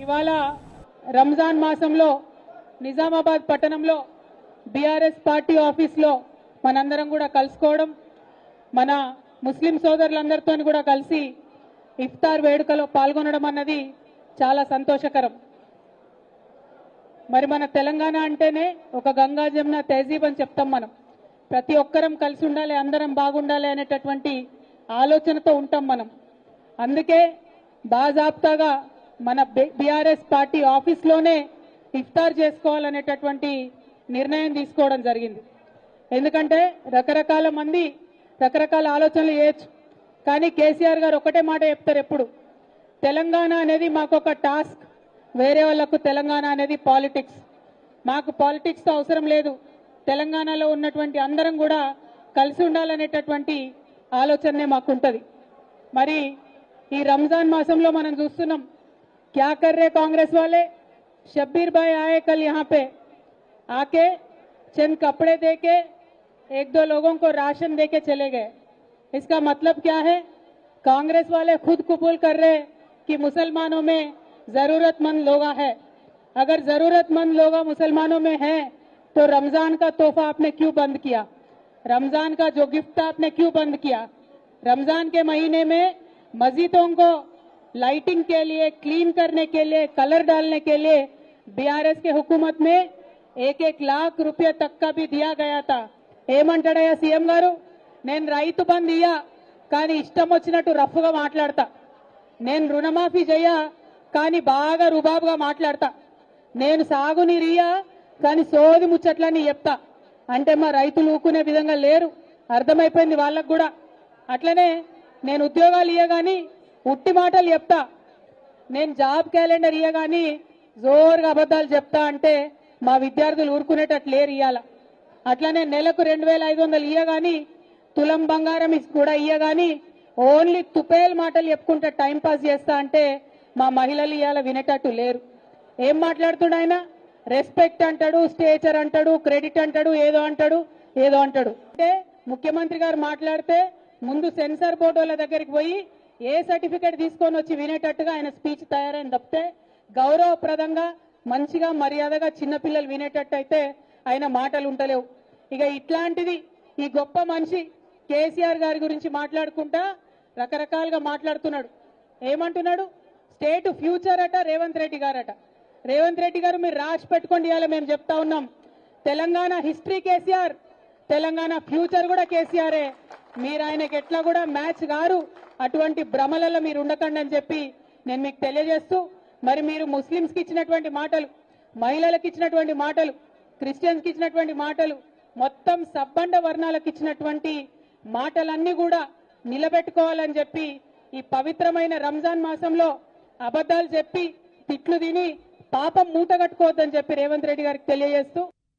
ఇవాళ రంజాన్ మాసంలో నిజామాబాద్ పట్టణంలో బీఆర్ఎస్ పార్టీ ఆఫీస్లో మనందరం కూడా కలుసుకోవడం, మన ముస్లిం సోదరులందరితో కూడా కలిసి ఇఫ్తార్ వేడుకలో పాల్గొనడం అన్నది చాలా సంతోషకరం. మరి మన తెలంగాణ అంటేనే ఒక గంగా జమున తహజీబ్ అని చెప్తాం. మనం ప్రతి ఒక్కరం కలిసి ఉండాలి, అందరం బాగుండాలి అనేటటువంటి ఆలోచనతో ఉంటాం మనం. అందుకే బాజాబ్తాగా మన బీఆర్ఎస్ పార్టీ ఆఫీస్లోనే ఇఫ్తార్ చేసుకోవాలనేటటువంటి నిర్ణయం తీసుకోవడం జరిగింది. ఎందుకంటే రకరకాల మంది రకరకాల ఆలోచనలు చేయొచ్చు, కానీ కేసీఆర్ గారు ఒకటే మాట చెప్తారు ఎప్పుడు, తెలంగాణ అనేది మాకు ఒక టాస్క్, వేరే వాళ్ళకు తెలంగాణ అనేది పాలిటిక్స్. మాకు పాలిటిక్స్తో అవసరం లేదు, తెలంగాణలో ఉన్నటువంటి అందరం కూడా కలిసి ఉండాలనేటటువంటి ఆలోచనే మాకుంటది. మరి ఈ రంజాన్ మాసంలో మనం చూస్తున్నాం, क्या कर रहे कांग्रेस वाले, शब्बीर भाई आए कल यहाँ पे, आके चंद कपड़े देके एक दो लोगों को राशन देके चले गए. इसका मतलब क्या है, कांग्रेस वाले खुद कबूल कर रहे कि मुसलमानों में जरूरतमंद लोग है. अगर जरूरतमंद लोग मुसलमानों में हैं तो रमजान का तोहफा आपने क्यों बंद किया, रमजान का जो गिफ्ट था आपने क्यों बंद किया. रमजान के महीने में मस्जिदों को लाइटिंग के लिए, क्लीन करने के लिए, कलर डालने के लिए बीआरएस के हुकूमत में 1-1 लाख रुपये तक का भी दिया गया था. ఏమంటాడయ్యా సీఎం గారు, నేను రైతు బంధు ఇయ్యా కానీ ఇష్టం వచ్చినట్టు రఫ్గా మాట్లాడతా, నేను రుణమాఫీ చెయ్యా కానీ బాగా రుబాబుగా మాట్లాడతా, నేను సాగునీరు ఇయ్యా కానీ సోది ముచ్చట్లని చెప్తా అంటే మా రైతులు ఊకునే విధంగా లేరు, అర్థమైపోయింది వాళ్ళకు కూడా. అట్లనే నేను ఉద్యోగాలు ఇయ్యగాని ఉట్టి మాటలు చెప్తా, నేను జాబ్ క్యాలెండర్ ఇయ్యగాని జోరుగా అబద్ధాలు చెప్తా అంటే మా విద్యార్థులు ఊరుకునేటట్లు లేరు ఇయ్యాల. అట్లనే నెలకు 2500 ఇయ్యగాని తులం బంగారం కూడా ఇయ్యగాని ఓన్లీ తుపేల్ మాటలు చెప్పుకుంటే టైం పాస్ చేస్తా అంటే మా మహిళలు ఇయ్యాల వినేటట్టు లేరు. ఏం మాట్లాడుతుడు ఆయన, రెస్పెక్ట్ అంటాడు, స్టేచర్ అంటాడు, క్రెడిట్ అంటాడు, ఏదో అంటాడు అంటే ముఖ్యమంత్రి గారు మాట్లాడితే ముందు సెన్సార్ బోర్డుల దగ్గరికి పోయి ఏ సర్టిఫికేట్ తీసుకొని వచ్చి వినేటట్టుగా ఆయన స్పీచ్ తయారైన తప్పితే గౌరవప్రదంగా మంచిగా మర్యాదగా చిన్నపిల్లలు వినేటట్టు అయితే ఆయన మాటలు ఉంటలేవు. ఇక ఇట్లాంటిది ఈ గొప్ప మనిషి కేసీఆర్ గారి గురించి మాట్లాడుకుంటా రకరకాలుగా మాట్లాడుతున్నాడు. ఏమంటున్నాడు, స్టేట్ ఫ్యూచర్ అట రేవంత్ రెడ్డి గారట. రేవంత్ రెడ్డి గారు మీరు రాసి పెట్టుకోండి, ఇవాళ మేము చెప్తా ఉన్నాం, తెలంగాణ హిస్టరీ కేసీఆర్, తెలంగాణ ఫ్యూచర్ కూడా కేసీఆరే. మీరు ఆయనకి ఎట్లా కూడా మ్యాచ్ గారు, అటువంటి భ్రమలలో మీరు ఉండకండి అని చెప్పి నేను మీకు తెలియజేస్తూ, మరి మీరు ముస్లింస్కి ఇచ్చినటువంటి మాటలు, మహిళలకు ఇచ్చినటువంటి మాటలు, క్రిస్టియన్స్కి ఇచ్చినటువంటి మాటలు, మొత్తం సబ్బండ వర్ణాలకు ఇచ్చినటువంటి మాటలన్నీ కూడా నిలబెట్టుకోవాలని చెప్పి ఈ పవిత్రమైన రంజాన్ మాసంలో అబద్ధాలు చెప్పి తిట్లు తిని పాపం మూట కట్టుకోవద్దని చెప్పి రేవంత్ రెడ్డి గారికి తెలియజేస్తూ